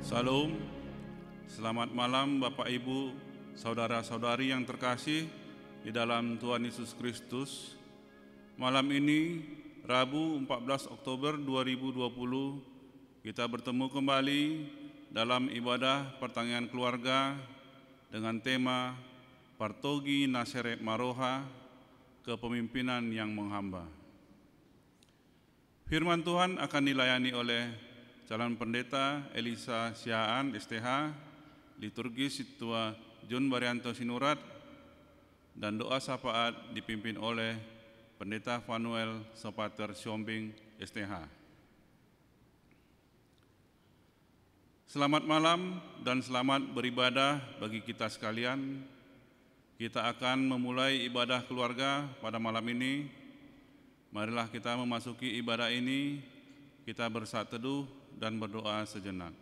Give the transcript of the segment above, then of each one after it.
Salam, selamat malam Bapak Ibu, saudara-saudari yang terkasih di dalam Tuhan Yesus Kristus. Malam ini, Rabu 14 Oktober 2020, kita bertemu kembali dalam ibadah pertanian keluarga dengan tema Partogi Naseret Maroha, Kepemimpinan yang Menghamba. Firman Tuhan akan dilayani oleh calon pendeta Elisa Siaan STH, liturgis Situa John Baryanto Sinurat, dan doa syafaat dipimpin oleh Pendeta Vanuel Sopater Siombing STH. Selamat malam dan selamat beribadah bagi kita sekalian. Kita akan memulai ibadah keluarga pada malam ini. Marilah kita memasuki ibadah ini, kita bersaat teduh dan berdoa sejenak.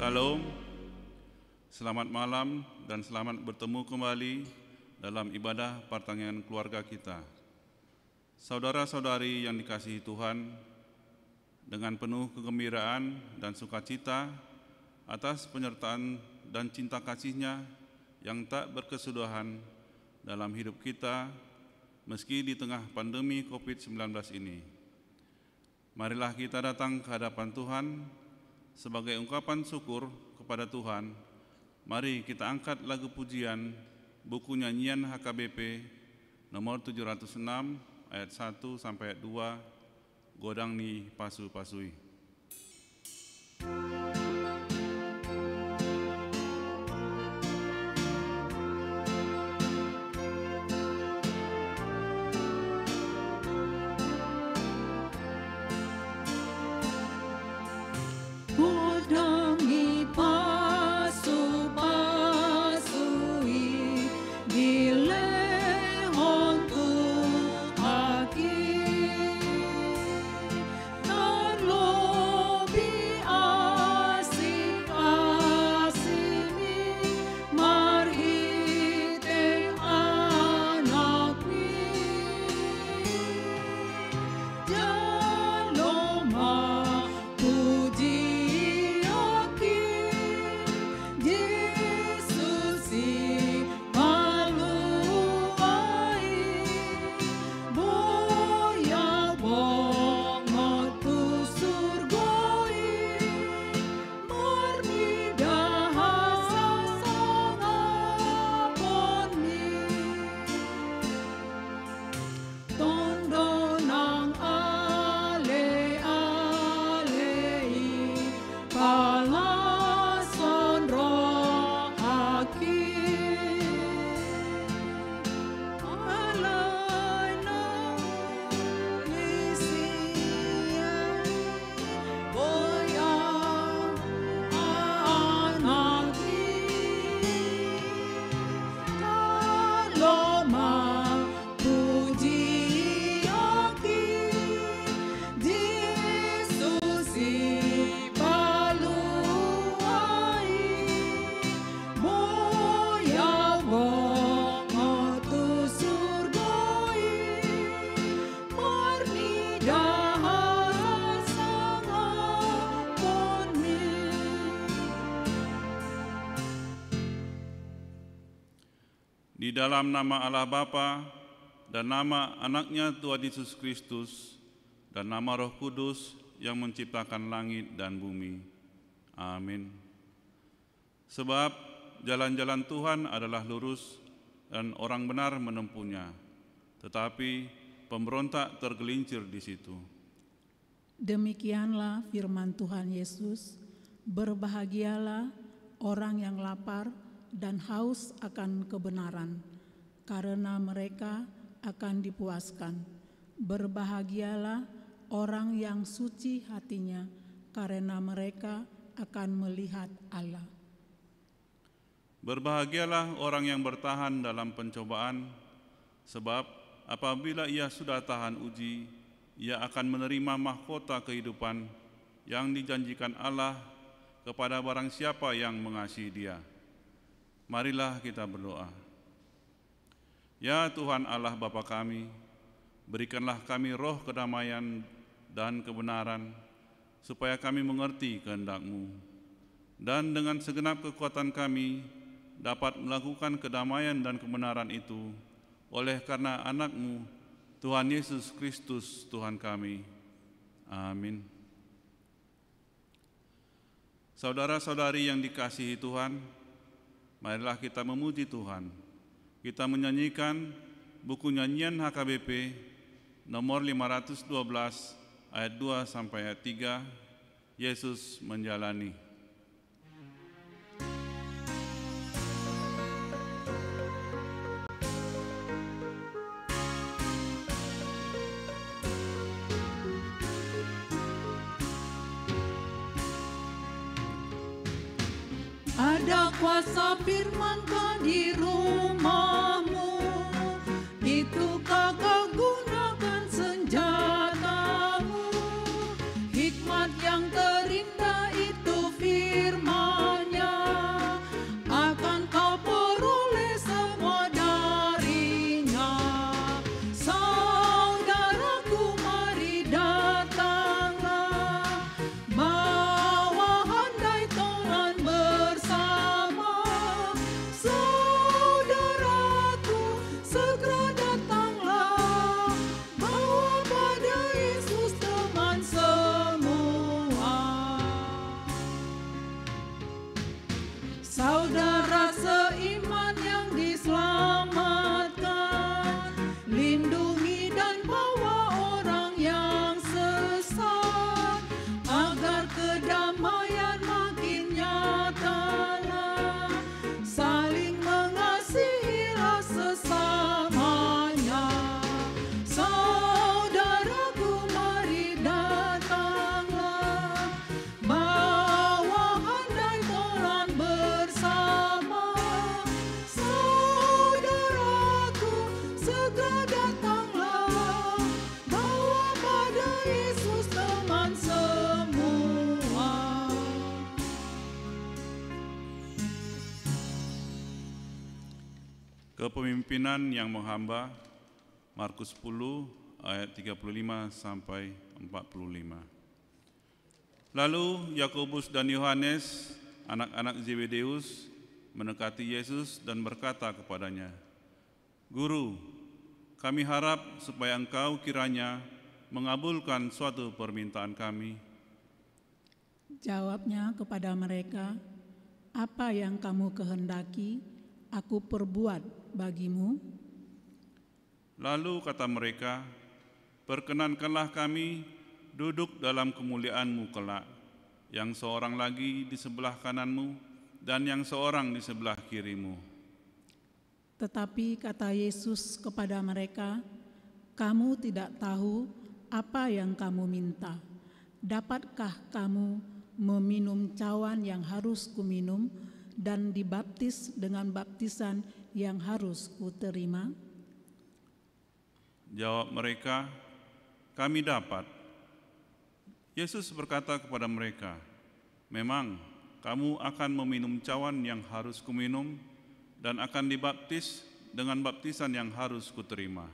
Salam, selamat malam dan selamat bertemu kembali dalam ibadah pertanian keluarga kita. Saudara-saudari yang dikasihi Tuhan, dengan penuh kegembiraan dan sukacita atas penyertaan dan cinta kasih-Nya yang tak berkesudahan dalam hidup kita, meski di tengah pandemi COVID-19 ini. Marilah kita datang ke hadapan Tuhan. Sebagai ungkapan syukur kepada Tuhan, mari kita angkat lagu pujian buku nyanyian HKBP nomor 706 ayat 1 sampai ayat 2, Godang ni Pasu-Pasui. Di dalam nama Allah Bapa dan nama Anak-Nya Tuhan Yesus Kristus dan nama Roh Kudus yang menciptakan langit dan bumi. Amin. Sebab jalan-jalan Tuhan adalah lurus dan orang benar menempuhnya, tetapi pemberontak tergelincir di situ. Demikianlah firman Tuhan Yesus, berbahagialah orang yang lapar dan haus akan kebenaran, karena mereka akan dipuaskan. Berbahagialah orang yang suci hatinya, karena mereka akan melihat Allah. Berbahagialah orang yang bertahan dalam pencobaan, sebab apabila ia sudah tahan uji, ia akan menerima mahkota kehidupan yang dijanjikan Allah kepada barang siapa yang mengasihi Dia. Marilah kita berdoa. Ya Tuhan Allah Bapa kami, berikanlah kami roh kedamaian dan kebenaran, supaya kami mengerti kehendak-Mu, dan dengan segenap kekuatan kami dapat melakukan kedamaian dan kebenaran itu oleh karena anak-Mu, Tuhan Yesus Kristus Tuhan kami. Amin. Saudara-saudari yang dikasihi Tuhan, marilah kita memuji Tuhan. Kita menyanyikan buku nyanyian HKBP nomor 512 ayat 2 sampai ayat 3, Yesus menjalani. Ada kuasa firman-Kau di rumahmu, itukah Kau gunakan senjatamu. Hikmat yang terindah itu firman-Nya, akan Kau peroleh semua darinya. Saudaraku, mari datanglah, bawa handai Tuhan bersama. Saudaraku, segera datanglah, bawa pada Yesus teman semua. Saudara seiman yang diselamatkan, lindungi dan bawa orang yang sesat, agar kedamaian makin nyatalah, saling mengasihilah sesamanya. Saudaraku, mari datanglah, bawa handai Tuhan bersama. Saudaraku, segera datanglah, bawa pada Yesus teman semua. Kepemimpinan yang menghamba, Markus 10 ayat 35 sampai 45. Lalu Yakobus dan Yohanes, anak-anak Zebedeus, mendekati Yesus dan berkata kepadanya, "Guru, kami harap supaya Engkau kiranya mengabulkan suatu permintaan kami." Jawabnya kepada mereka, "Apa yang kamu kehendaki, aku perbuat bagimu." Lalu kata mereka, "Perkenankanlah kami duduk dalam kemuliaan-Mu kelak, yang seorang lagi di sebelah kanan-Mu dan yang seorang di sebelah kiri-Mu." Tetapi kata Yesus kepada mereka, "Kamu tidak tahu apa yang kamu minta. Dapatkah kamu meminum cawan yang harus kuminum dan dibaptis dengan baptisan yang harus kuterima?" Jawab mereka, "Kami dapat." Yesus berkata kepada mereka, "Memang kamu akan meminum cawan yang harus kuminum dan akan dibaptis dengan baptisan yang harus kuterima.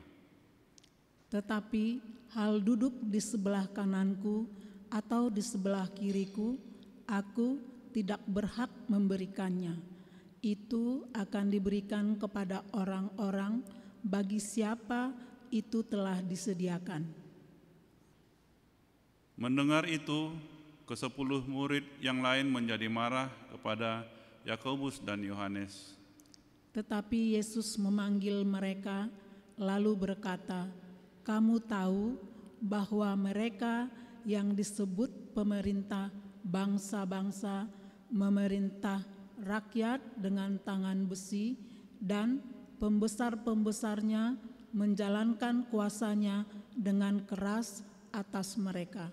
Tetapi hal duduk di sebelah kananku atau di sebelah kiriku, aku tidak berhak memberikannya. Itu akan diberikan kepada orang-orang bagi siapa itu telah disediakan." Mendengar itu, ke-10 murid yang lain menjadi marah kepada Yakobus dan Yohanes. Tetapi Yesus memanggil mereka, lalu berkata, "Kamu tahu bahwa mereka yang disebut pemerintah bangsa-bangsa memerintah rakyat dengan tangan besi, dan pembesar-pembesarnya menjalankan kuasanya dengan keras atas mereka.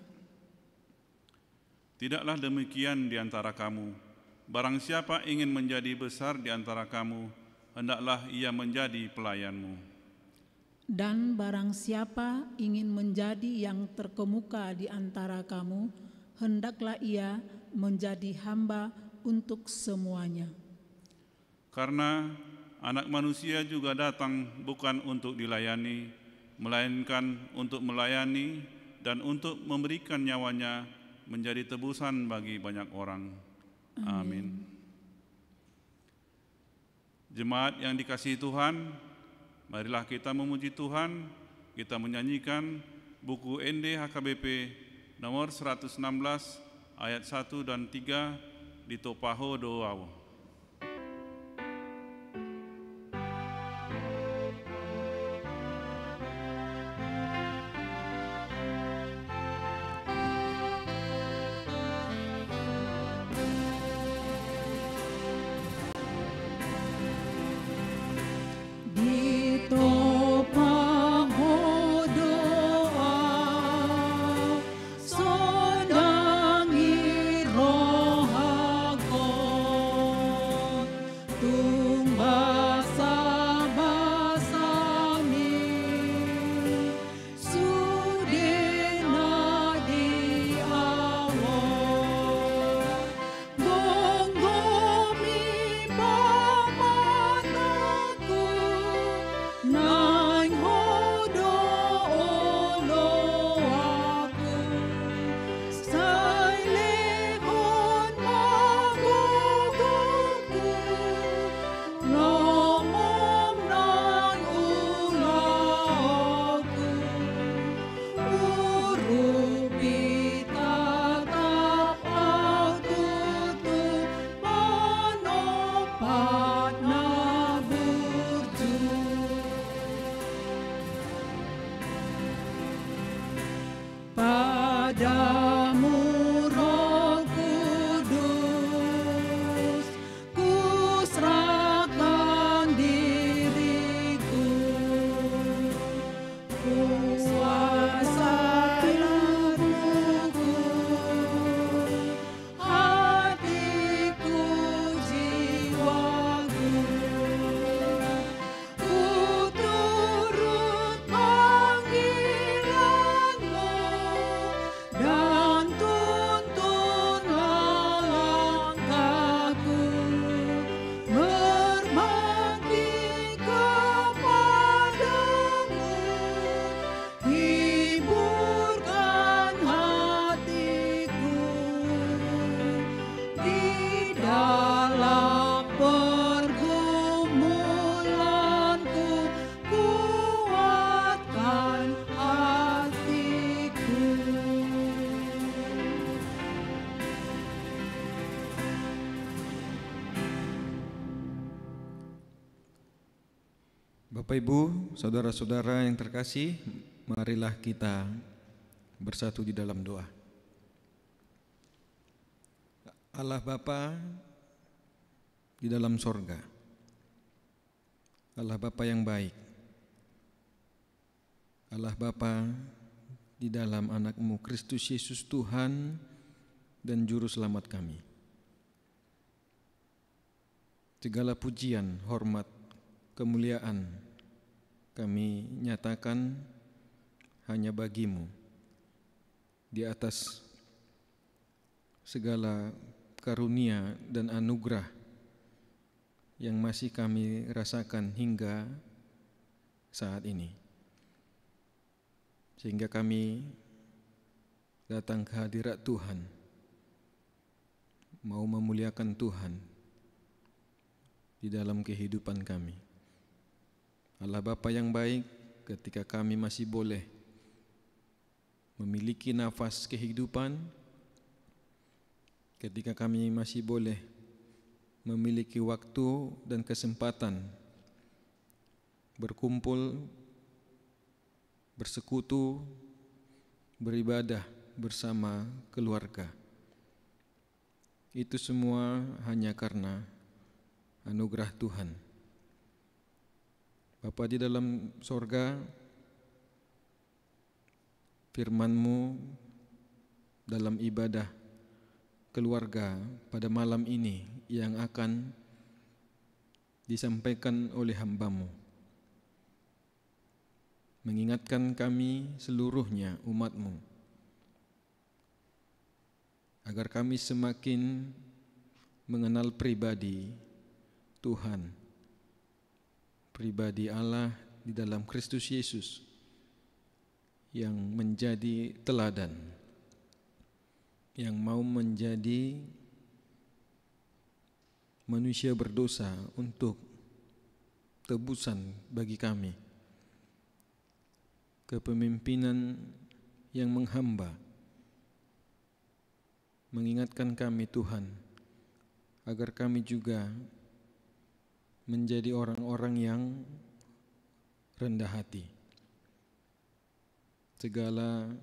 Tidaklah demikian di antara kamu. Barang siapa ingin menjadi besar di antara kamu, hendaklah ia menjadi pelayanmu. Dan barang siapa ingin menjadi yang terkemuka di antara kamu, hendaklah ia menjadi hamba untuk semuanya. Karena Anak Manusia juga datang bukan untuk dilayani, melainkan untuk melayani dan untuk memberikan nyawanya menjadi tebusan bagi banyak orang. Amin. Jemaat yang dikasihi Tuhan, marilah kita memuji Tuhan. Kita menyanyikan buku ND HKBP nomor 116 ayat 1 dan 3 di Topaho Doau. Bapak Ibu, saudara-saudara yang terkasih, marilah kita bersatu di dalam doa. Allah Bapa di dalam sorga, Allah Bapa yang baik, Allah Bapa di dalam anak-Mu Kristus Yesus Tuhan dan Juru Selamat kami. Segala pujian, hormat, kemuliaan kami nyatakan hanya bagi-Mu di atas segala karunia dan anugerah yang masih kami rasakan hingga saat ini. Sehingga kami datang ke hadirat Tuhan, mau memuliakan Tuhan di dalam kehidupan kami. Allah Bapa yang baik, ketika kami masih boleh memiliki nafas kehidupan, ketika kami masih boleh memiliki waktu dan kesempatan berkumpul, bersekutu, beribadah bersama keluarga. Itu semua hanya karena anugerah Tuhan. Bapa di dalam sorga, firman-Mu dalam ibadah keluarga pada malam ini yang akan disampaikan oleh hamba-Mu, mengingatkan kami seluruhnya umat-Mu, agar kami semakin mengenal pribadi Tuhan, pribadi Allah di dalam Kristus Yesus yang menjadi teladan, yang mau menjadi manusia berdosa untuk tebusan bagi kami, kepemimpinan yang menghamba, mengingatkan kami Tuhan, agar kami juga menjadi orang-orang yang rendah hati. Segala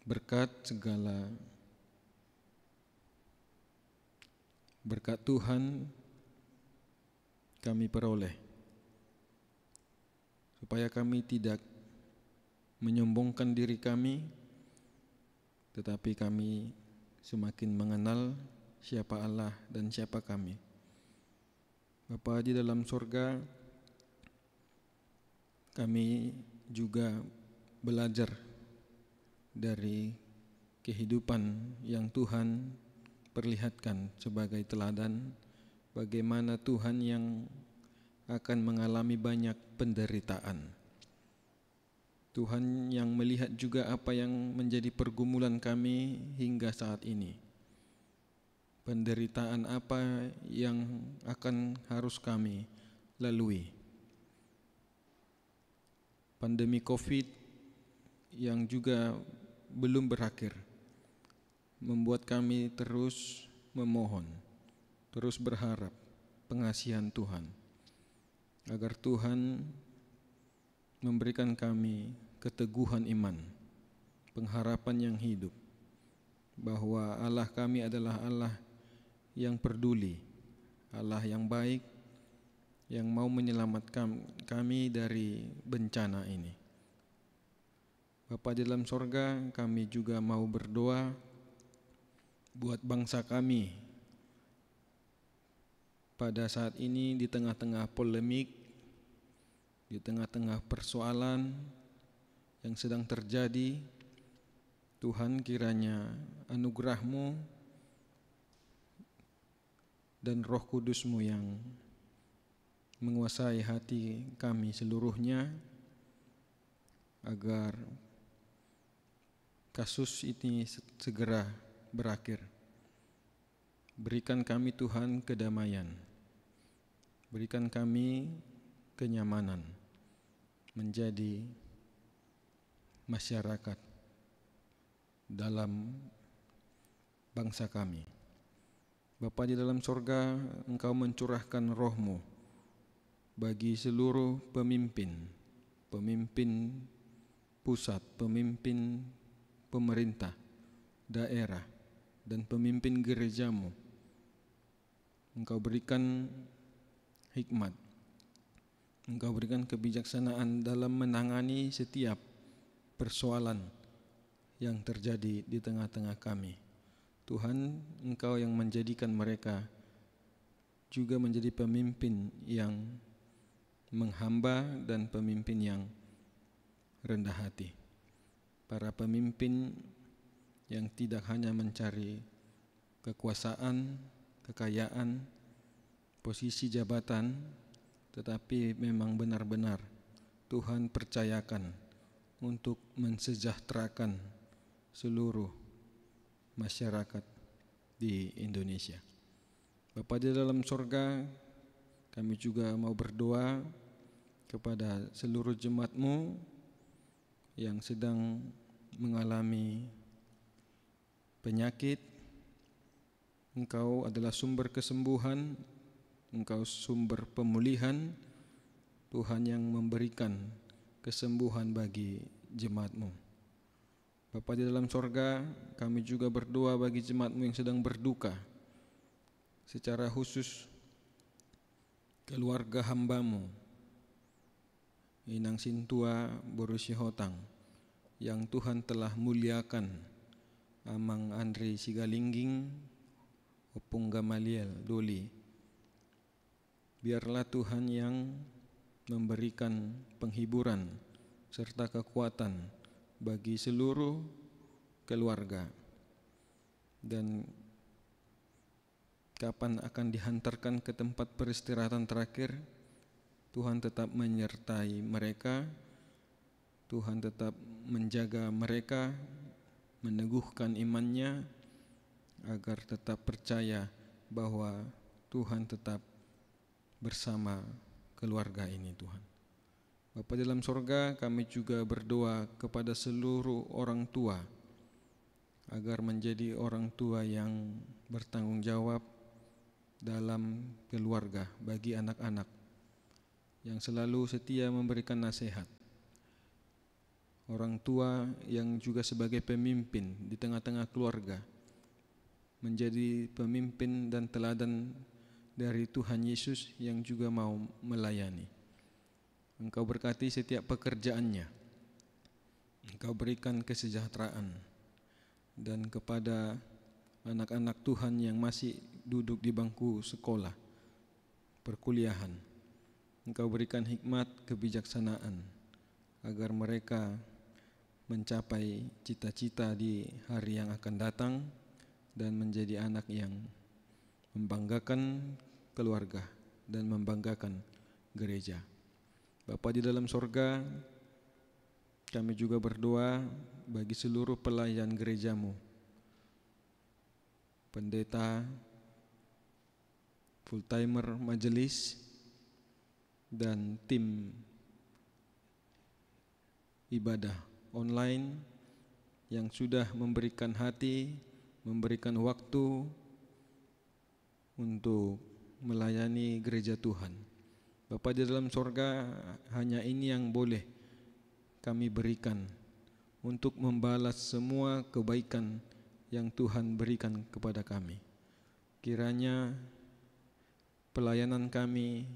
berkat, segala berkat Tuhan kami peroleh, supaya kami tidak menyombongkan diri kami, tetapi kami semakin mengenal siapa Allah dan siapa kami. Bapa di dalam sorga, kami juga belajar dari kehidupan yang Tuhan perlihatkan sebagai teladan, bagaimana Tuhan yang akan mengalami banyak penderitaan. Tuhan yang melihat juga apa yang menjadi pergumulan kami hingga saat ini. Penderitaan apa yang akan harus kami lalui. Pandemi COVID yang juga belum berakhir membuat kami terus memohon, terus berharap pengasihan Tuhan, agar Tuhan memberikan kami keteguhan iman, pengharapan yang hidup, bahwa Allah kami adalah Allah yang peduli, Allah yang baik, yang mau menyelamatkan kami dari bencana ini. Bapa di dalam sorga, kami juga mau berdoa buat bangsa kami pada saat ini di tengah-tengah polemik, di tengah-tengah persoalan yang sedang terjadi. Tuhan, kiranya anugerah-Mu dan Roh Kudus-Mu yang menguasai hati kami seluruhnya, agar kasus ini segera berakhir. Berikan kami Tuhan kedamaian, berikan kami kenyamanan menjadi masyarakat dalam bangsa kami. Bapa di dalam sorga, Engkau mencurahkan Roh-Mu bagi seluruh pemimpin, pemimpin pusat, pemimpin pemerintah, daerah, dan pemimpin gereja-Mu. Engkau berikan hikmat, Engkau berikan kebijaksanaan dalam menangani setiap persoalan yang terjadi di tengah-tengah kami. Tuhan, Engkau yang menjadikan mereka juga menjadi pemimpin yang menghamba dan pemimpin yang rendah hati. Para pemimpin yang tidak hanya mencari kekuasaan, kekayaan, posisi jabatan, tetapi memang benar-benar Tuhan percayakan untuk mensejahterakan seluruh masyarakat di Indonesia. Bapa di dalam sorga, kami juga mau berdoa kepada seluruh jemaat-Mu yang sedang mengalami penyakit, Engkau adalah sumber kesembuhan, Engkau sumber pemulihan, Tuhan yang memberikan kesembuhan bagi jemaat-Mu. Bapa di dalam sorga, kami juga berdoa bagi jemaat-Mu yang sedang berduka, secara khusus keluarga hamba-Mu, Inang Sintua Borusi Hotang, yang Tuhan telah muliakan, Amang Andre Sigalingging, Opung Gamaliel Doli. Biarlah Tuhan yang memberikan penghiburan serta kekuatan bagi seluruh keluarga, dan kapan akan dihantarkan ke tempat peristirahatan terakhir, Tuhan tetap menyertai mereka, Tuhan tetap menjaga mereka, meneguhkan imannya, agar tetap percaya bahwa Tuhan tetap bersama keluarga ini. Tuhan Bapa di dalam sorga, kami juga berdoa kepada seluruh orang tua, agar menjadi orang tua yang bertanggung jawab dalam keluarga bagi anak-anak, yang selalu setia memberikan nasihat. Orang tua yang juga sebagai pemimpin di tengah-tengah keluarga, menjadi pemimpin dan teladan dari Tuhan Yesus yang juga mau melayani. Engkau berkati setiap pekerjaannya, Engkau berikan kesejahteraan, dan kepada anak-anak Tuhan yang masih duduk di bangku sekolah, perkuliahan, Engkau berikan hikmat kebijaksanaan, agar mereka mencapai cita-cita di hari yang akan datang, dan menjadi anak yang membanggakan keluarga dan membanggakan gereja. Bapa di dalam sorga, kami juga berdoa bagi seluruh pelayan gereja-Mu, pendeta, full-timer majelis, dan tim ibadah online yang sudah memberikan hati, memberikan waktu untuk melayani gereja Tuhan. Bapa di dalam sorga, hanya ini yang boleh kami berikan untuk membalas semua kebaikan yang Tuhan berikan kepada kami. Kiranya pelayanan kami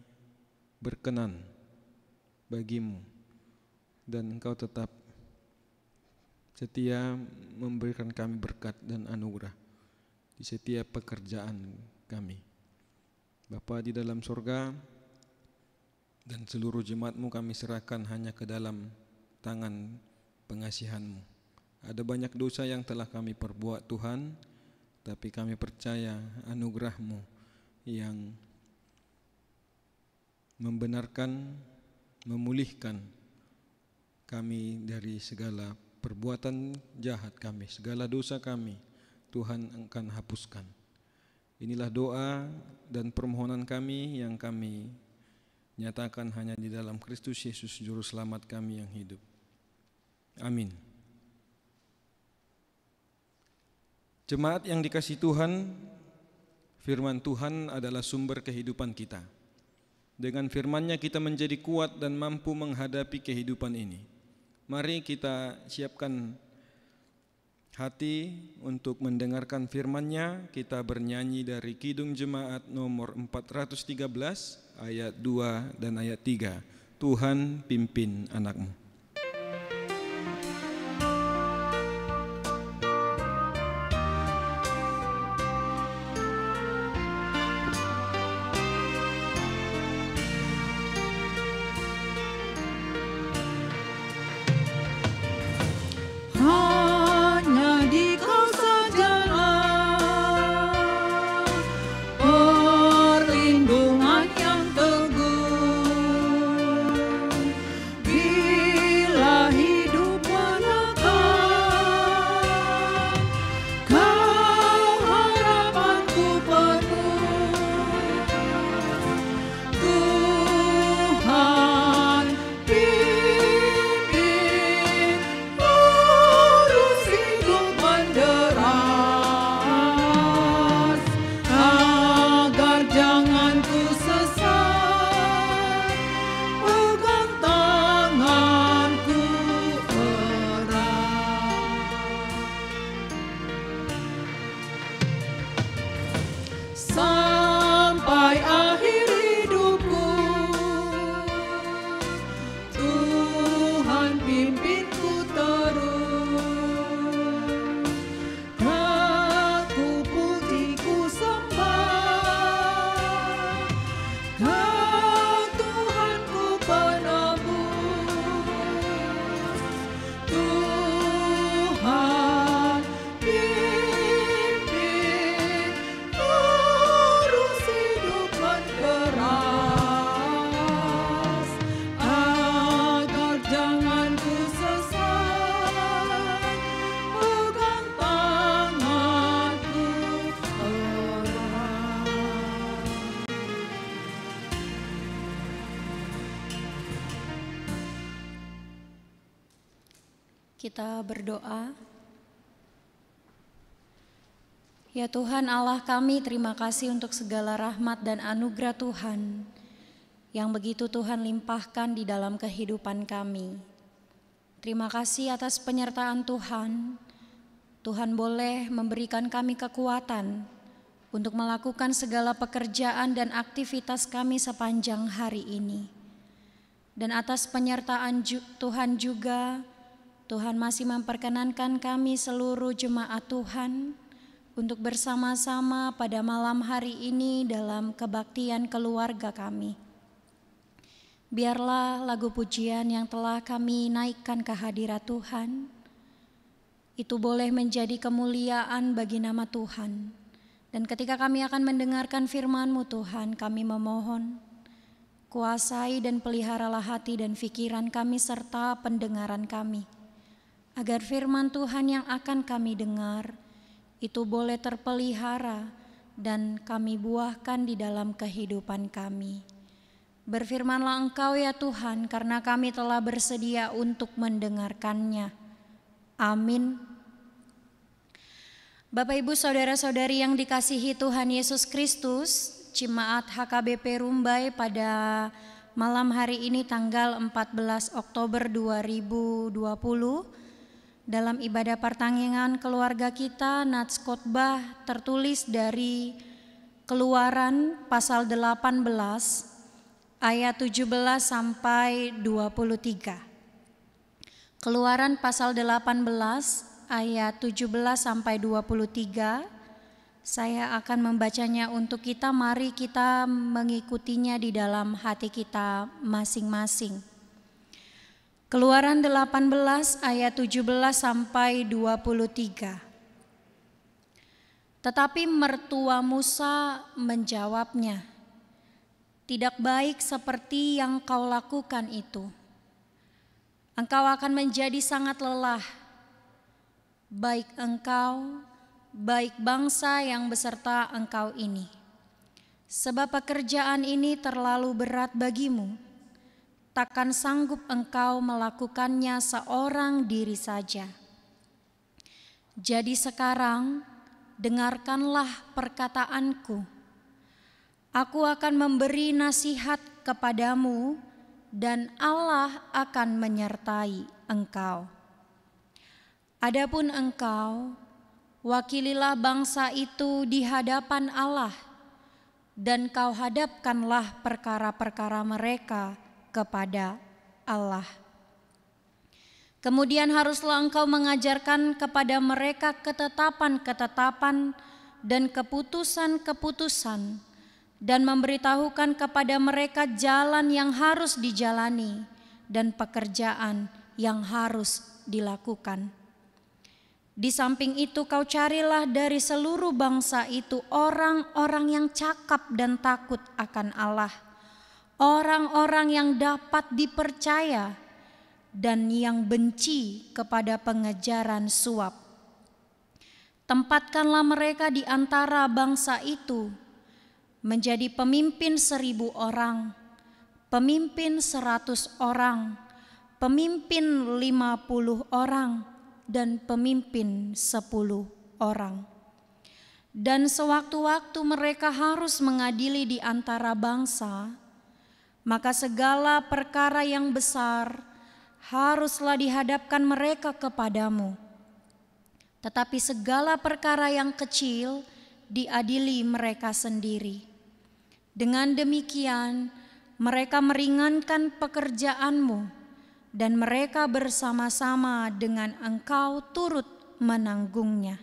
berkenan bagi-Mu, dan Engkau tetap setia memberikan kami berkat dan anugerah di setiap pekerjaan kami. Bapa di dalam sorga, dan seluruh jemaat-Mu kami serahkan hanya ke dalam tangan pengasihan-Mu. Ada banyak dosa yang telah kami perbuat Tuhan, tapi kami percaya anugerah-Mu yang membenarkan, memulihkan kami dari segala perbuatan jahat kami, segala dosa kami, Tuhan akan hapuskan. Inilah doa dan permohonan kami yang kami nyatakan hanya di dalam Kristus Yesus Juru Selamat kami yang hidup. Amin. Jemaat yang dikasihi Tuhan, firman Tuhan adalah sumber kehidupan kita. Dengan firman-Nya kita menjadi kuat dan mampu menghadapi kehidupan ini. Mari kita siapkan hati untuk mendengarkan firman-Nya. Kita bernyanyi dari Kidung Jemaat nomor 413 ayat 2 dan ayat 3. Tuhan pimpin anak-Mu. Perlindungan yang teguh, sampai akhir hidupku. Tuhan pimpinku terus, aku puji ku sembah, Kau Tuhanku penebus. Tuhan pimpin terus hidupkan keras, agar jangan ku sesat, pegang tanganku erat. Kita berdoa. Ya Tuhan Allah kami, terima kasih untuk segala rahmat dan anugerah Tuhan yang begitu Tuhan limpahkan di dalam kehidupan kami. Terima kasih atas penyertaan Tuhan. Tuhan boleh memberikan kami kekuatan untuk melakukan segala pekerjaan dan aktivitas kami sepanjang hari ini. Dan atas penyertaan Tuhan juga, Tuhan masih memperkenankan kami seluruh jemaat Tuhan untuk bersama-sama pada malam hari ini dalam kebaktian keluarga kami. Biarlah lagu pujian yang telah kami naikkan ke hadirat Tuhan, itu boleh menjadi kemuliaan bagi nama Tuhan. Dan ketika kami akan mendengarkan firman-Mu Tuhan, kami memohon, kuasai dan peliharalah hati dan pikiran kami serta pendengaran kami, agar firman Tuhan yang akan kami dengar itu boleh terpelihara dan kami buahkan di dalam kehidupan kami. Berfirmanlah Engkau ya Tuhan, karena kami telah bersedia untuk mendengarkannya. Amin. Bapak Ibu Saudara-saudari yang dikasihi Tuhan Yesus Kristus, Jemaat HKBP Rumbai pada malam hari ini tanggal 14 Oktober 2020, dalam ibadah pertanyaan keluarga kita, nats khotbah tertulis dari Keluaran pasal 18 ayat 17 sampai 23. Keluaran pasal 18 ayat 17 sampai 23. Saya akan membacanya untuk kita, mari kita mengikutinya di dalam hati kita masing-masing. Keluaran 18 ayat 17 sampai 23. Tetapi mertua Musa menjawabnya, "Tidak baik seperti yang kau lakukan itu. Engkau akan menjadi sangat lelah, baik engkau, baik bangsa yang beserta engkau ini. Sebab pekerjaan ini terlalu berat bagimu. Takkan sanggup engkau melakukannya seorang diri saja. Jadi sekarang dengarkanlah perkataanku. Aku akan memberi nasihat kepadamu dan Allah akan menyertai engkau. Adapun engkau, wakililah bangsa itu di hadapan Allah, dan kau hadapkanlah perkara-perkara mereka kepada Allah. Kemudian haruslah engkau mengajarkan kepada mereka ketetapan-ketetapan dan keputusan-keputusan, dan memberitahukan kepada mereka jalan yang harus dijalani dan pekerjaan yang harus dilakukan. Di samping itu kau carilah dari seluruh bangsa itu orang-orang yang cakap dan takut akan Allah, orang-orang yang dapat dipercaya dan yang benci kepada pengejaran suap. Tempatkanlah mereka di antara bangsa itu menjadi pemimpin 1000 orang, pemimpin 100 orang, pemimpin 50 orang, dan pemimpin 10 orang. Dan sewaktu-waktu mereka harus mengadili di antara bangsa, maka segala perkara yang besar haruslah dihadapkan mereka kepadamu. Tetapi segala perkara yang kecil diadili mereka sendiri. Dengan demikian, mereka meringankan pekerjaanmu dan mereka bersama-sama dengan engkau turut menanggungnya.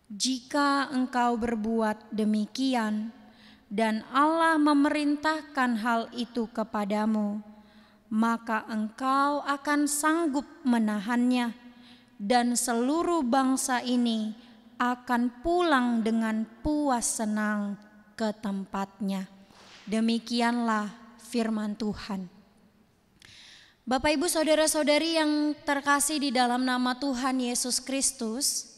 Jika engkau berbuat demikian dan Allah memerintahkan hal itu kepadamu, maka engkau akan sanggup menahannya dan seluruh bangsa ini akan pulang dengan puas senang ke tempatnya. Demikianlah firman Tuhan. Bapak, Ibu, saudara-saudari yang terkasih di dalam nama Tuhan Yesus Kristus,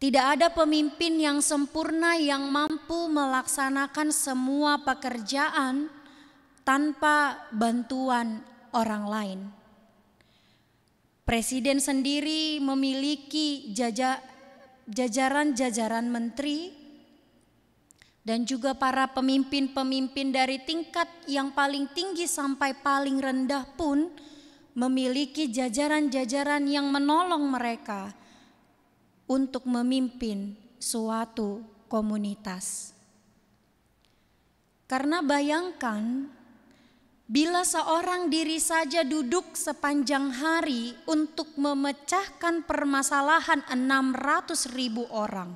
tidak ada pemimpin yang sempurna yang mampu melaksanakan semua pekerjaan tanpa bantuan orang lain. Presiden sendiri memiliki jajaran-jajaran menteri dan juga para pemimpin-pemimpin dari tingkat yang paling tinggi sampai paling rendah pun memiliki jajaran-jajaran yang menolong mereka untuk memimpin suatu komunitas. Karena bayangkan, bila seorang diri saja duduk sepanjang hari untuk memecahkan permasalahan 600.000 orang,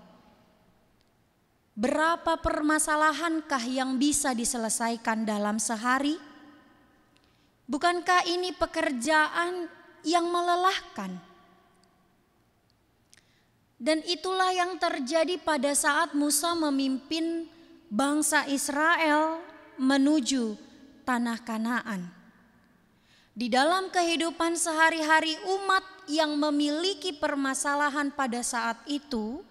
berapa permasalahankah yang bisa diselesaikan dalam sehari? Bukankah ini pekerjaan yang melelahkan? Dan itulah yang terjadi pada saat Musa memimpin bangsa Israel menuju tanah Kanaan. Di dalam kehidupan sehari-hari umat yang memiliki permasalahan pada saat itu,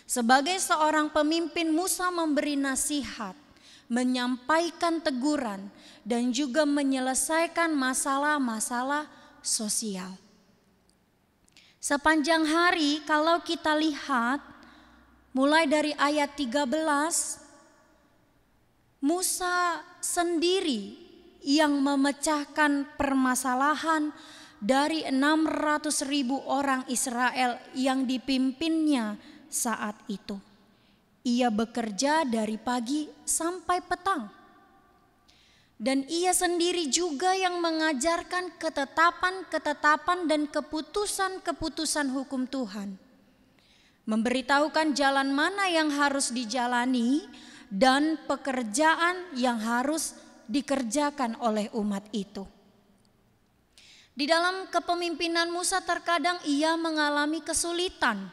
sebagai seorang pemimpin Musa memberi nasihat, menyampaikan teguran, dan juga menyelesaikan masalah-masalah sosial. Sepanjang hari kalau kita lihat mulai dari ayat 13, Musa sendiri yang memecahkan permasalahan dari 600.000 orang Israel yang dipimpinnya saat itu. Ia bekerja dari pagi sampai petang. Dan ia sendiri juga yang mengajarkan ketetapan-ketetapan dan keputusan-keputusan hukum Tuhan. Memberitahukan jalan mana yang harus dijalani dan pekerjaan yang harus dikerjakan oleh umat itu. Di dalam kepemimpinan Musa terkadang ia mengalami kesulitan,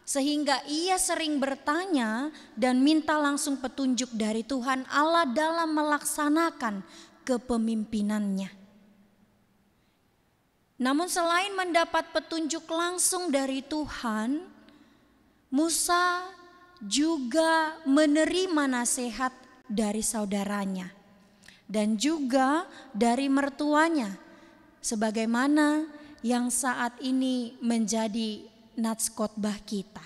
sehingga ia sering bertanya dan minta langsung petunjuk dari Tuhan Allah dalam melaksanakan kepemimpinannya. Namun selain mendapat petunjuk langsung dari Tuhan, Musa juga menerima nasihat dari saudaranya dan juga dari mertuanya, sebagaimana yang saat ini menjadi nats khotbah kita.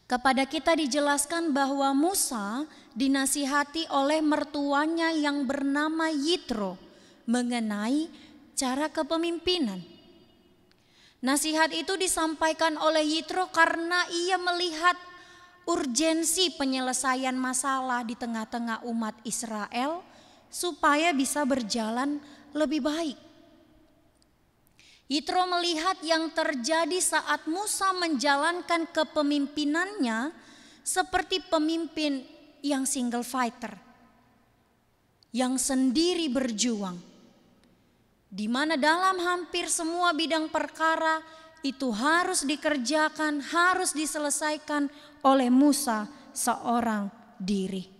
Kepada kita dijelaskan bahwa Musa dinasihati oleh mertuanya yang bernama Yitro mengenai cara kepemimpinan. Nasihat itu disampaikan oleh Yitro karena ia melihat urgensi penyelesaian masalah di tengah-tengah umat Israel supaya bisa berjalan lebih baik. Yitro melihat yang terjadi saat Musa menjalankan kepemimpinannya seperti pemimpin yang single fighter, yang sendiri berjuang, di mana dalam hampir semua bidang perkara itu harus dikerjakan, harus diselesaikan oleh Musa seorang diri.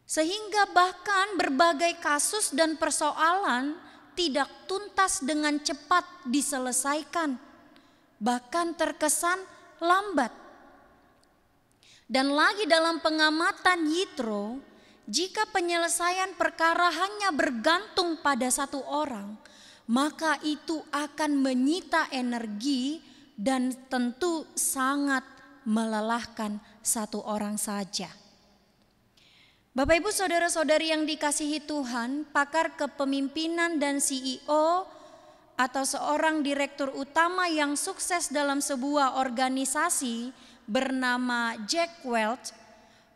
Sehingga bahkan berbagai kasus dan persoalan tidak tuntas dengan cepat diselesaikan, bahkan terkesan lambat. Dan lagi dalam pengamatan Yitro, jika penyelesaian perkara hanya bergantung pada satu orang, maka itu akan menyita energi dan tentu sangat melelahkan satu orang saja. Bapak, Ibu, saudara-saudari yang dikasihi Tuhan, pakar kepemimpinan dan CEO atau seorang direktur utama yang sukses dalam sebuah organisasi bernama Jack Welch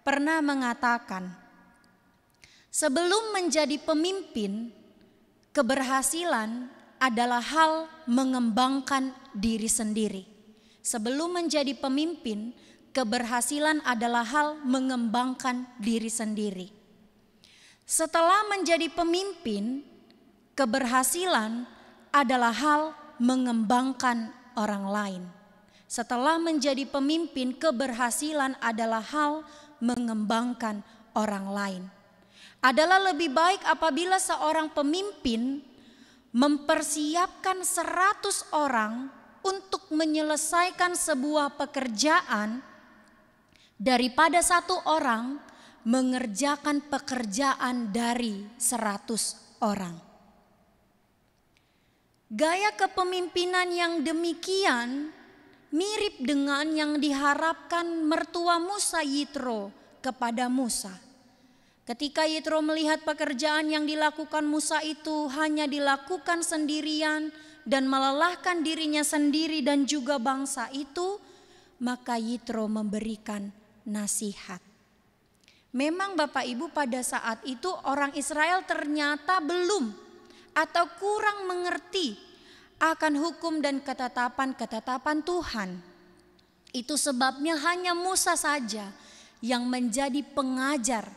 pernah mengatakan, sebelum menjadi pemimpin, keberhasilan adalah hal mengembangkan diri sendiri. Sebelum menjadi pemimpin, keberhasilan adalah hal mengembangkan diri sendiri. Setelah menjadi pemimpin, keberhasilan adalah hal mengembangkan orang lain. Setelah menjadi pemimpin, keberhasilan adalah hal mengembangkan orang lain. Adalah lebih baik apabila seorang pemimpin mempersiapkan 100 orang untuk menyelesaikan sebuah pekerjaan daripada satu orang mengerjakan pekerjaan dari 100 orang. Gaya kepemimpinan yang demikian mirip dengan yang diharapkan mertua Musa, Yitro, kepada Musa. Ketika Yitro melihat pekerjaan yang dilakukan Musa itu hanya dilakukan sendirian dan melelahkan dirinya sendiri dan juga bangsa itu, maka Yitro memberikan nasihat. Memang Bapak Ibu, pada saat itu orang Israel ternyata belum atau kurang mengerti akan hukum dan ketetapan-ketetapan Tuhan. Itu sebabnya hanya Musa saja yang menjadi pengajar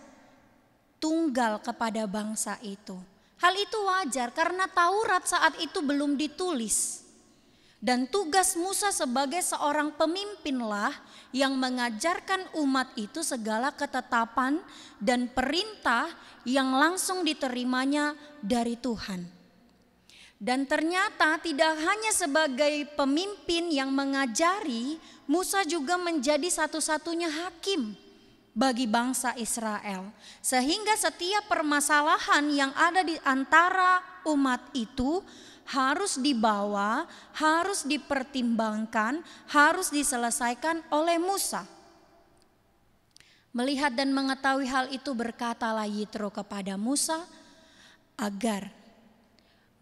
tunggal kepada bangsa itu. Hal itu wajar karena Taurat saat itu belum ditulis. Dan tugas Musa sebagai seorang pemimpinlah yang mengajarkan umat itu segala ketetapan dan perintah yang langsung diterimanya dari Tuhan. Dan ternyata tidak hanya sebagai pemimpin yang mengajari, Musa juga menjadi satu-satunya hakim bagi bangsa Israel. Sehingga setiap permasalahan yang ada di antara umat itu harus dibawa, harus dipertimbangkan, harus diselesaikan oleh Musa. Melihat dan mengetahui hal itu, berkatalah Yitro kepada Musa agar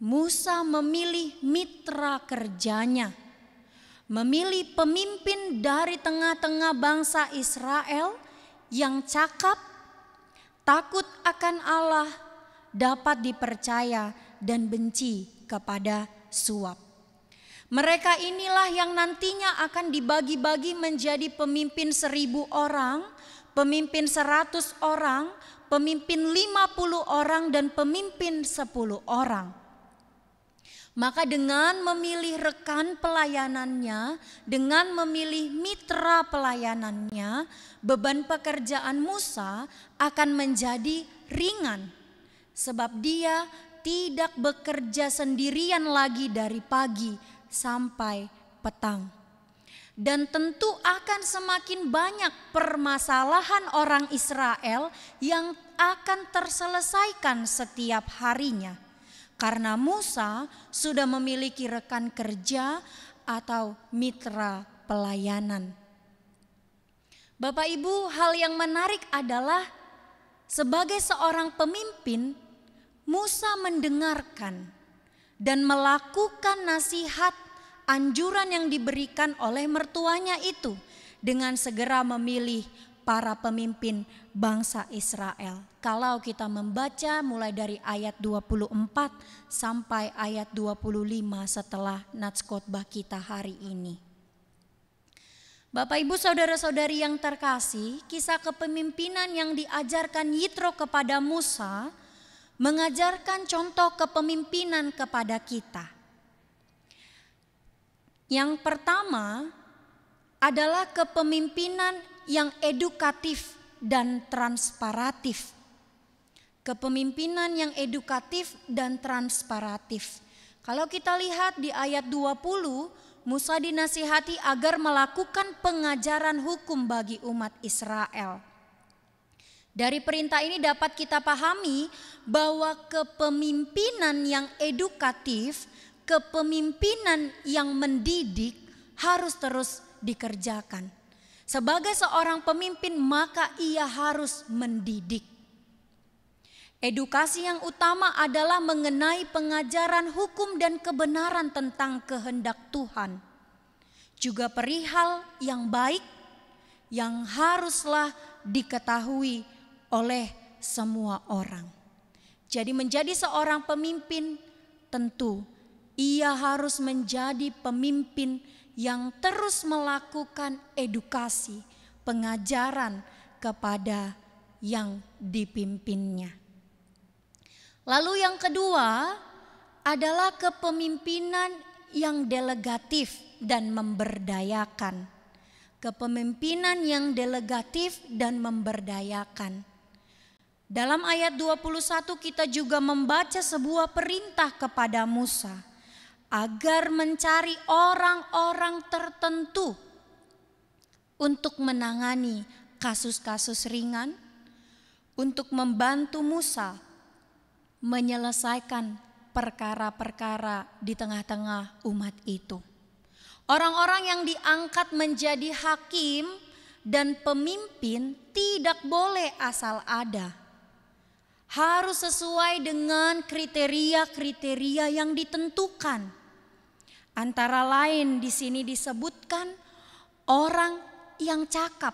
Musa memilih mitra kerjanya, memilih pemimpin dari tengah-tengah bangsa Israel yang cakap, takut akan Allah, dapat dipercaya dan benci kepada suap. Mereka inilah yang nantinya akan dibagi-bagi menjadi pemimpin 1000 orang, pemimpin 100 orang, pemimpin 50 orang, dan pemimpin 10 orang. Maka dengan memilih rekan pelayanannya, dengan memilih mitra pelayanannya, beban pekerjaan Musa akan menjadi ringan. Sebab dia tidak bekerja sendirian lagi dari pagi sampai petang. Dan tentu akan semakin banyak permasalahan orang Israel yang akan terselesaikan setiap harinya. Karena Musa sudah memiliki rekan kerja atau mitra pelayanan. Bapak Ibu, hal yang menarik adalah sebagai seorang pemimpin, Musa mendengarkan dan melakukan nasihat anjuran yang diberikan oleh mertuanya itu dengan segera memilih para pemimpin bangsa Israel. Kalau kita membaca mulai dari ayat 24 sampai ayat 25 setelah nats khotbah kita hari ini. Bapak Ibu saudara-saudari yang terkasih, kisah kepemimpinan yang diajarkan Yitro kepada Musa mengajarkan contoh kepemimpinan kepada kita. Yang pertama adalah kepemimpinan yang edukatif dan transparatif. Kepemimpinan yang edukatif dan transparatif. Kalau kita lihat di ayat 20, Musa dinasihati agar melakukan pengajaran hukum bagi umat Israel. Dari perintah ini dapat kita pahami bahwa kepemimpinan yang edukatif, kepemimpinan yang mendidik harus terus dikerjakan. Sebagai seorang pemimpin maka ia harus mendidik. Edukasi yang utama adalah mengenai pengajaran hukum dan kebenaran tentang kehendak Tuhan. Juga perihal yang baik, yang haruslah diketahui oleh semua orang. Jadi menjadi seorang pemimpin tentu ia harus menjadi pemimpin yang terus melakukan edukasi, pengajaran kepada yang dipimpinnya. Lalu yang kedua adalah kepemimpinan yang delegatif dan memberdayakan. Kepemimpinan yang delegatif dan memberdayakan. Dalam ayat 21 kita juga membaca sebuah perintah kepada Musa agar mencari orang-orang tertentu untuk menangani kasus-kasus ringan, untuk membantu Musa menyelesaikan perkara-perkara di tengah-tengah umat itu. Orang-orang yang diangkat menjadi hakim dan pemimpin tidak boleh asal ada. Harus sesuai dengan kriteria-kriteria yang ditentukan. Antara lain di sini disebutkan orang yang cakap,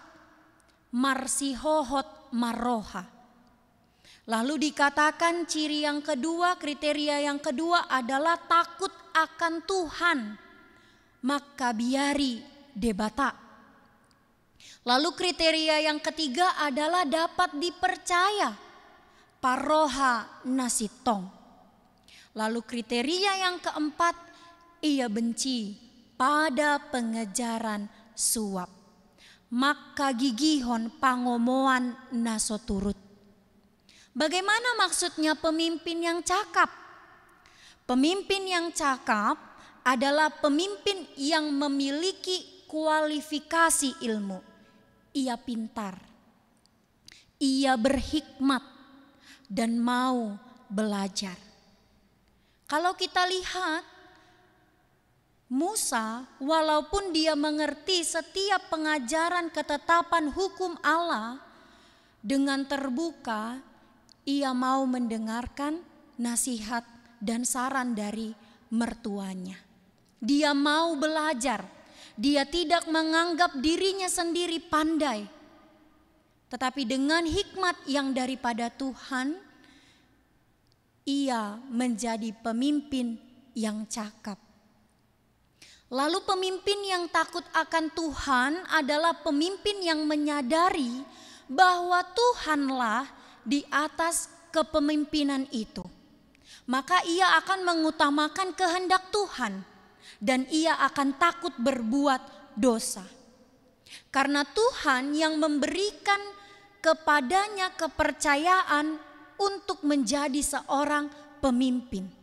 marsihohot maroha. Lalu dikatakan ciri yang kedua, kriteria yang kedua adalah takut akan Tuhan. Makabiari debata. Lalu kriteria yang ketiga adalah dapat dipercaya. Paroha nasitong. Lalu kriteria yang keempat, ia benci pada pengejaran suap. Maka gigihon pangomoan nasoturut. Bagaimana maksudnya pemimpin yang cakap? Pemimpin yang cakap adalah pemimpin yang memiliki kualifikasi ilmu. Ia pintar, ia berhikmat dan mau belajar. Kalau kita lihat Musa, walaupun dia mengerti setiap pengajaran ketetapan hukum Allah dengan terbuka, ia mau mendengarkan nasihat dan saran dari mertuanya. Dia mau belajar. Dia tidak menganggap dirinya sendiri pandai. Tetapi dengan hikmat yang daripada Tuhan, ia menjadi pemimpin yang cakap. Lalu pemimpin yang takut akan Tuhan adalah pemimpin yang menyadari bahwa Tuhanlah di atas kepemimpinan itu. Maka ia akan mengutamakan kehendak Tuhan dan ia akan takut berbuat dosa. Karena Tuhan yang memberikan kepadanya kepercayaan untuk menjadi seorang pemimpin.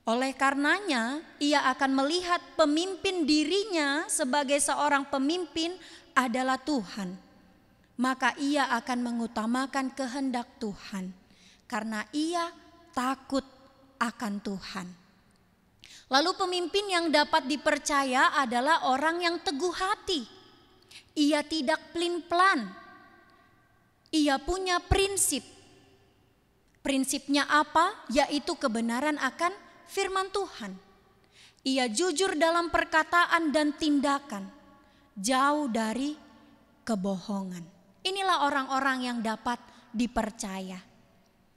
Oleh karenanya ia akan melihat pemimpin dirinya sebagai seorang pemimpin adalah Tuhan. Maka ia akan mengutamakan kehendak Tuhan karena ia takut akan Tuhan. Lalu pemimpin yang dapat dipercaya adalah orang yang teguh hati. Ia tidak pelin-pelan. Ia punya prinsip. Prinsipnya apa? Yaitu kebenaran akan firman Tuhan. Ia jujur dalam perkataan dan tindakan, jauh dari kebohongan. Inilah orang-orang yang dapat dipercaya.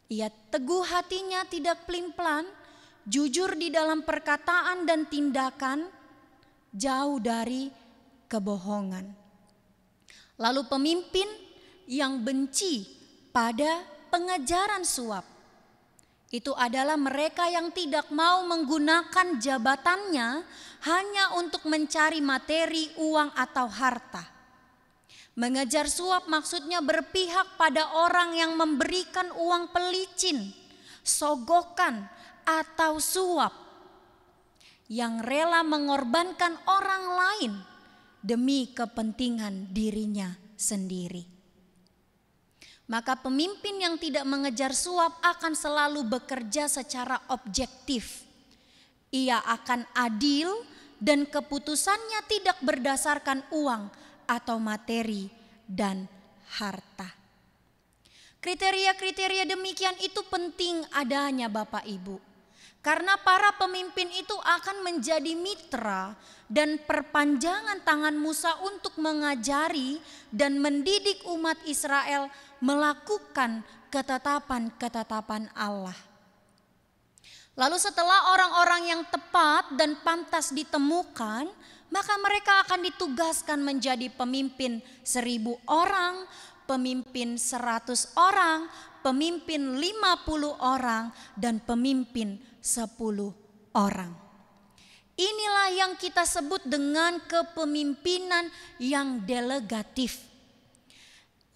Ia teguh hatinya, tidak pelin-pelan, jujur di dalam perkataan dan tindakan, jauh dari kebohongan. Lalu pemimpin yang benci pada pengejaran suap. Itu adalah mereka yang tidak mau menggunakan jabatannya hanya untuk mencari materi, uang atau harta. Mengejar suap maksudnya berpihak pada orang yang memberikan uang pelicin, sogokan, atau suap. Yang rela mengorbankan orang lain demi kepentingan dirinya sendiri. Maka pemimpin yang tidak mengejar suap akan selalu bekerja secara objektif. Ia akan adil dan keputusannya tidak berdasarkan uang atau materi dan harta. Kriteria-kriteria demikian itu penting adanya Bapak Ibu. Karena para pemimpin itu akan menjadi mitra dan perpanjangan tangan Musa untuk mengajari dan mendidik umat Israel melakukan ketetapan-ketetapan Allah. Lalu setelah orang-orang yang tepat dan pantas ditemukan, maka mereka akan ditugaskan menjadi pemimpin 1000 orang, pemimpin 100 orang, pemimpin 50 orang, dan pemimpin 10 orang. Inilah yang kita sebut dengan kepemimpinan yang delegatif,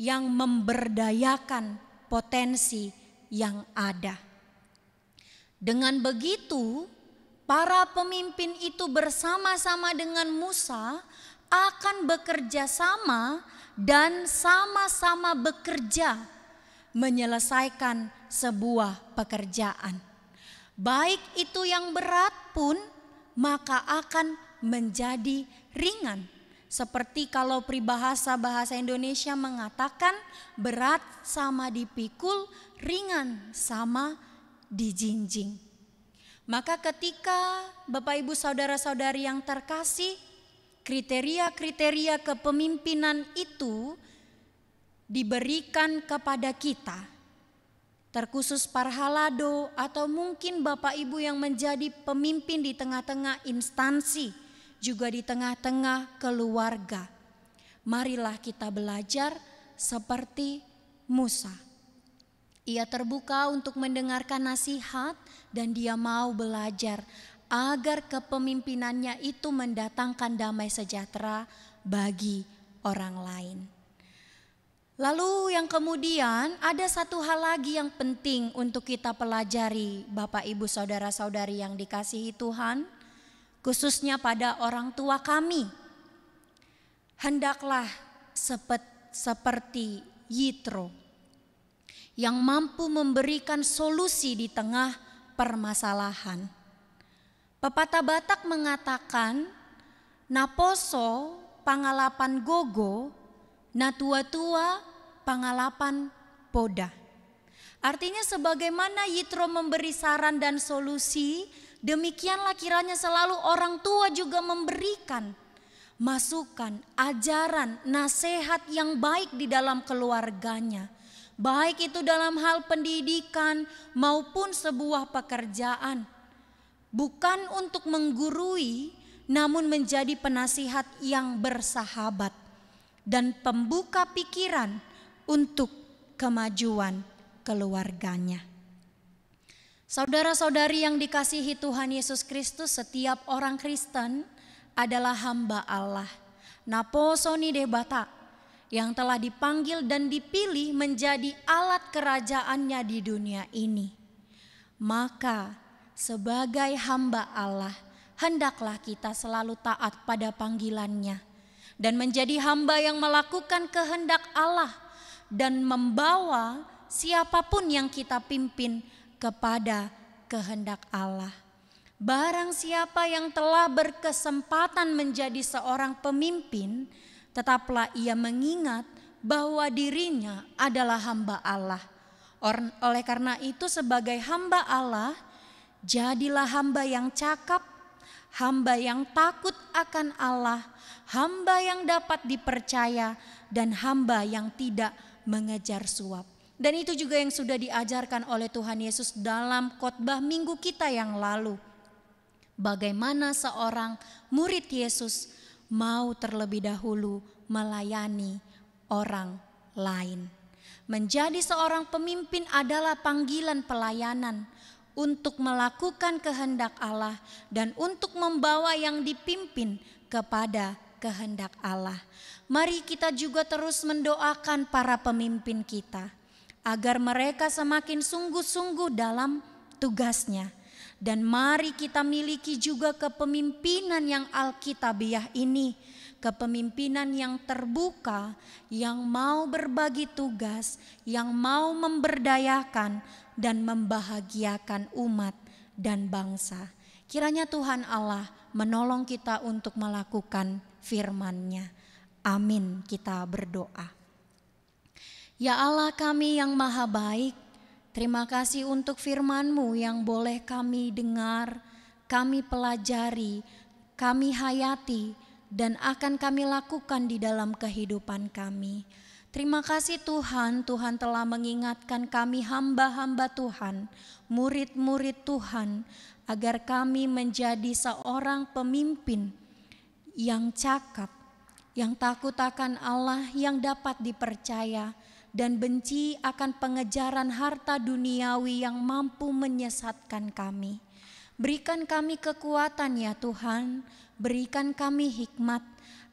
yang memberdayakan potensi yang ada. Dengan begitu, para pemimpin itu bersama-sama dengan Musa akan bekerja sama dan sama-sama bekerja menyelesaikan sebuah pekerjaan. Baik itu yang berat pun maka akan menjadi ringan. Seperti kalau peribahasa bahasa Indonesia mengatakan berat sama dipikul, ringan sama dijinjing. Maka ketika Bapak Ibu saudara-saudari yang terkasih, kriteria-kriteria kepemimpinan itu diberikan kepada kita, terkhusus parhalado atau mungkin Bapak Ibu yang menjadi pemimpin di tengah-tengah instansi, juga di tengah-tengah keluarga. Marilah kita belajar seperti Musa. Ia terbuka untuk mendengarkan nasihat dan dia mau belajar agar kepemimpinannya itu mendatangkan damai sejahtera bagi orang lain. Lalu yang kemudian ada satu hal lagi yang penting untuk kita pelajari, Bapak Ibu saudara-saudari yang dikasihi Tuhan, khususnya pada orang tua kami. Hendaklah seperti Yitro yang mampu memberikan solusi di tengah permasalahan. Pepatah Batak mengatakan, naposo pangalapan gogo, na tua-tua pangalapan poda. Artinya sebagaimana Yitro memberi saran dan solusi, demikianlah kiranya selalu orang tua juga memberikan masukan, ajaran, nasihat yang baik di dalam keluarganya. Baik itu dalam hal pendidikan maupun sebuah pekerjaan. Bukan untuk menggurui, namun menjadi penasihat yang bersahabat dan pembuka pikiran untuk kemajuan keluarganya. Saudara-saudari yang dikasihi Tuhan Yesus Kristus, setiap orang Kristen adalah hamba Allah. Naposoni debata, yang telah dipanggil dan dipilih menjadi alat kerajaannya di dunia ini. Maka sebagai hamba Allah, hendaklah kita selalu taat pada panggilannya dan menjadi hamba yang melakukan kehendak Allah dan membawa siapapun yang kita pimpin kepada kehendak Allah. Barang siapa yang telah berkesempatan menjadi seorang pemimpin, tetaplah ia mengingat bahwa dirinya adalah hamba Allah. Oleh karena itu sebagai hamba Allah, jadilah hamba yang cakap, hamba yang takut akan Allah, hamba yang dapat dipercaya, dan hamba yang tidak mengejar suap. Dan itu juga yang sudah diajarkan oleh Tuhan Yesus dalam khotbah minggu kita yang lalu. Bagaimana seorang murid Yesus mau terlebih dahulu melayani orang lain. Menjadi seorang pemimpin adalah panggilan pelayanan untuk melakukan kehendak Allah dan untuk membawa yang dipimpin kepada kehendak Allah. Mari kita juga terus mendoakan para pemimpin kita agar mereka semakin sungguh-sungguh dalam tugasnya. Dan mari kita miliki juga kepemimpinan yang alkitabiah ini, kepemimpinan yang terbuka, yang mau berbagi tugas, yang mau memberdayakan dan membahagiakan umat dan bangsa. Kiranya Tuhan Allah menolong kita untuk melakukan firman-Nya. Amin, kita berdoa. Ya Allah kami yang maha baik, Terima kasih untuk firman-Mu yang boleh kami dengar, kami pelajari, kami hayati, dan akan kami lakukan di dalam kehidupan kami. Terima kasih Tuhan, Tuhan telah mengingatkan kami hamba-hamba Tuhan, murid-murid Tuhan, agar kami menjadi seorang pemimpin yang cakap, yang takut akan Allah, yang dapat dipercaya, dan benci akan pengejaran harta duniawi yang mampu menyesatkan kami. Berikan kami kekuatan ya Tuhan, berikan kami hikmat,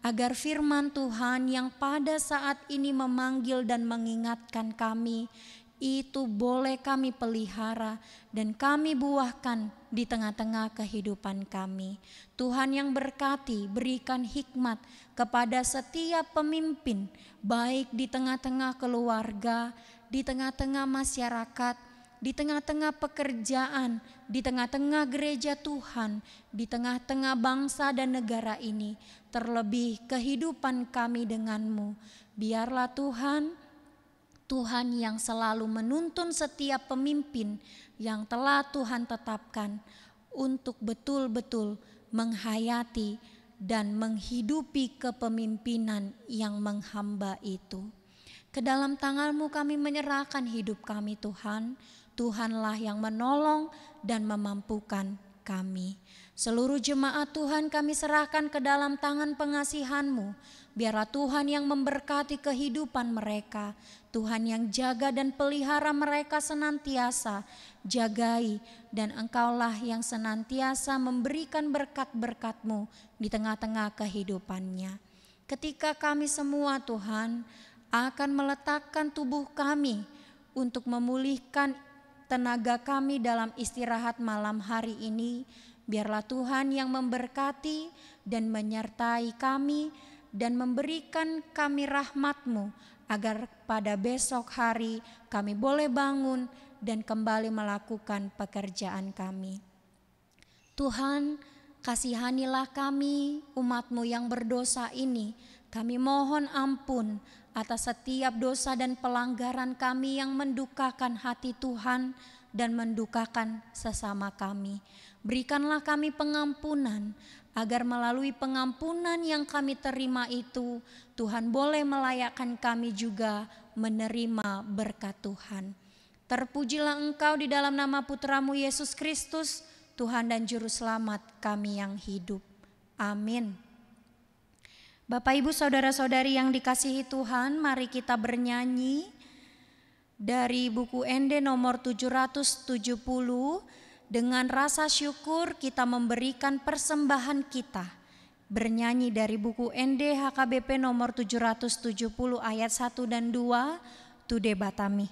agar firman Tuhan yang pada saat ini memanggil dan mengingatkan kami, itu boleh kami pelihara dan kami buahkan di tengah-tengah kehidupan kami. Tuhan yang berkati, berikan hikmat kepada setiap pemimpin, baik di tengah-tengah keluarga, di tengah-tengah masyarakat, di tengah-tengah pekerjaan, di tengah-tengah gereja Tuhan, di tengah-tengah bangsa dan negara ini, terlebih kehidupan kami dengan-Mu. Biarlah Tuhan, Tuhan yang selalu menuntun setiap pemimpin yang telah Tuhan tetapkan untuk betul-betul menghayati dan menghidupi kepemimpinan yang menghamba itu. Ke dalam tangan-Mu kami menyerahkan hidup kami Tuhan. Tuhanlah yang menolong dan memampukan kami. Seluruh jemaat Tuhan kami serahkan ke dalam tangan pengasihan-Mu. Biarlah Tuhan yang memberkati kehidupan mereka. Tuhan yang jaga dan pelihara mereka senantiasa. Jagai, dan Engkaulah yang senantiasa memberikan berkat-berkat-Mu di tengah-tengah kehidupannya. Ketika kami semua Tuhan akan meletakkan tubuh kami untuk memulihkan tenaga kami dalam istirahat malam hari ini, biarlah Tuhan yang memberkati dan menyertai kami dan memberikan kami rahmat-Mu, agar pada besok hari kami boleh bangun dan kembali melakukan pekerjaan kami. Tuhan, kasihanilah kami, umat-Mu yang berdosa ini. Kami mohon ampun atas setiap dosa dan pelanggaran kami yang mendukakan hati Tuhan dan mendukakan sesama kami. Berikanlah kami pengampunan, agar melalui pengampunan yang kami terima itu, Tuhan boleh melayakkan kami juga menerima berkat Tuhan. Terpujilah Engkau di dalam nama Putra-Mu Yesus Kristus, Tuhan dan Juru Selamat kami yang hidup. Amin. Bapak, Ibu, Saudara-saudari yang dikasihi Tuhan, mari kita bernyanyi dari buku ND nomor 770. Dengan rasa syukur kita memberikan persembahan kita. Bernyanyi dari buku ND HKBP nomor 770 ayat 1 dan 2, Tude Batami.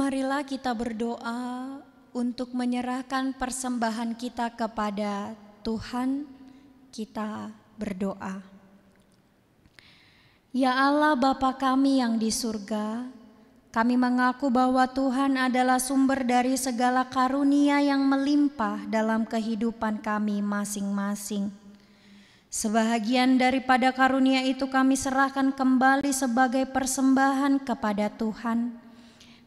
Marilah kita berdoa untuk menyerahkan persembahan kita kepada Tuhan. Kita berdoa. Ya Allah Bapa kami yang di surga, Kami mengaku bahwa Tuhan adalah sumber dari segala karunia yang melimpah dalam kehidupan kami masing-masing. Sebahagian daripada karunia itu kami serahkan kembali sebagai persembahan kepada Tuhan.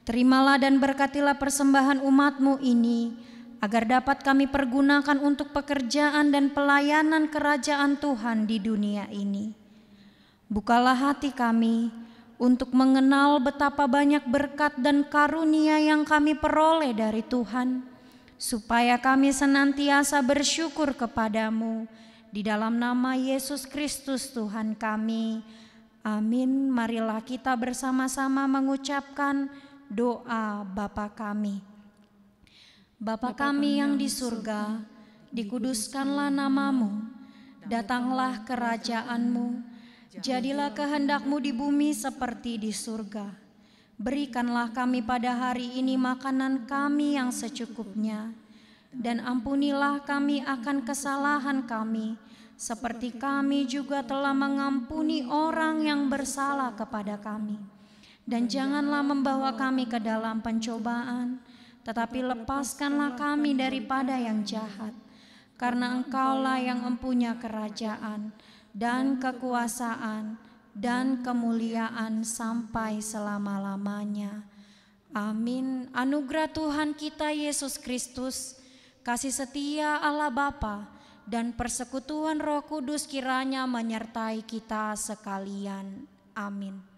Terimalah dan berkatilah persembahan umat-Mu ini, agar dapat kami pergunakan untuk pekerjaan dan pelayanan kerajaan Tuhan di dunia ini. Bukalah hati kami untuk mengenal betapa banyak berkat dan karunia yang kami peroleh dari Tuhan, supaya kami senantiasa bersyukur kepadamu. Di dalam nama Yesus Kristus Tuhan kami, amin. Marilah kita bersama-sama mengucapkan doa Bapa kami. Bapa kami yang di surga, dikuduskanlah namamu, datanglah kerajaan-Mu, jadilah kehendak-Mu di bumi seperti di surga. Berikanlah kami pada hari ini makanan kami yang secukupnya, dan ampunilah kami akan kesalahan kami, seperti kami juga telah mengampuni orang yang bersalah kepada kami. Dan janganlah membawa kami ke dalam pencobaan, tetapi lepaskanlah kami daripada yang jahat. Karena Engkaulah yang mempunyai kerajaan dan kekuasaan dan kemuliaan sampai selama-lamanya. Amin. Anugerah Tuhan kita Yesus Kristus, kasih setia Allah Bapa, dan persekutuan Roh Kudus kiranya menyertai kita sekalian. Amin.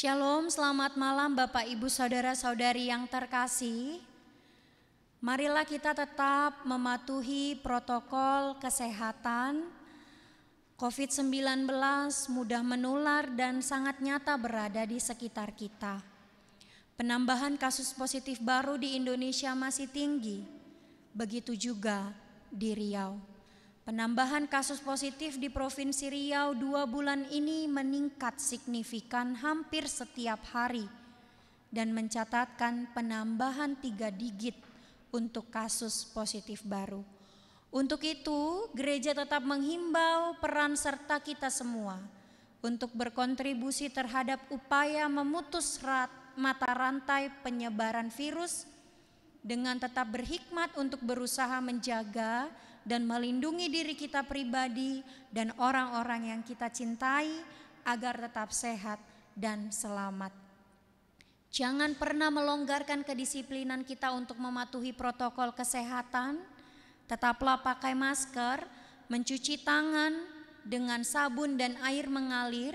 Shalom, selamat malam Bapak Ibu Saudara-saudari yang terkasih. Marilah kita tetap mematuhi protokol kesehatan. COVID-19 mudah menular dan sangat nyata berada di sekitar kita. Penambahan kasus positif baru di Indonesia masih tinggi, begitu juga di Riau. Penambahan kasus positif di Provinsi Riau 2 bulan ini meningkat signifikan hampir setiap hari dan mencatatkan penambahan 3 digit untuk kasus positif baru. Untuk itu, gereja tetap menghimbau peran serta kita semua untuk berkontribusi terhadap upaya memutus mata rantai penyebaran virus dengan tetap berhikmat untuk berusaha menjaga dan melindungi diri kita pribadi dan orang-orang yang kita cintai agar tetap sehat dan selamat. Jangan pernah melonggarkan kedisiplinan kita untuk mematuhi protokol kesehatan. Tetaplah pakai masker, mencuci tangan dengan sabun dan air mengalir,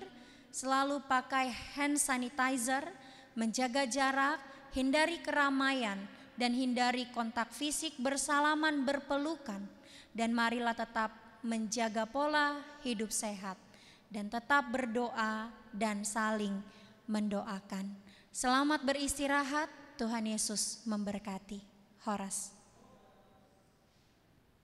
selalu pakai hand sanitizer, menjaga jarak, hindari keramaian, dan hindari kontak fisik bersalaman berpelukan. Dan marilah tetap menjaga pola hidup sehat dan tetap berdoa dan saling mendoakan. Selamat beristirahat, Tuhan Yesus memberkati. Horas.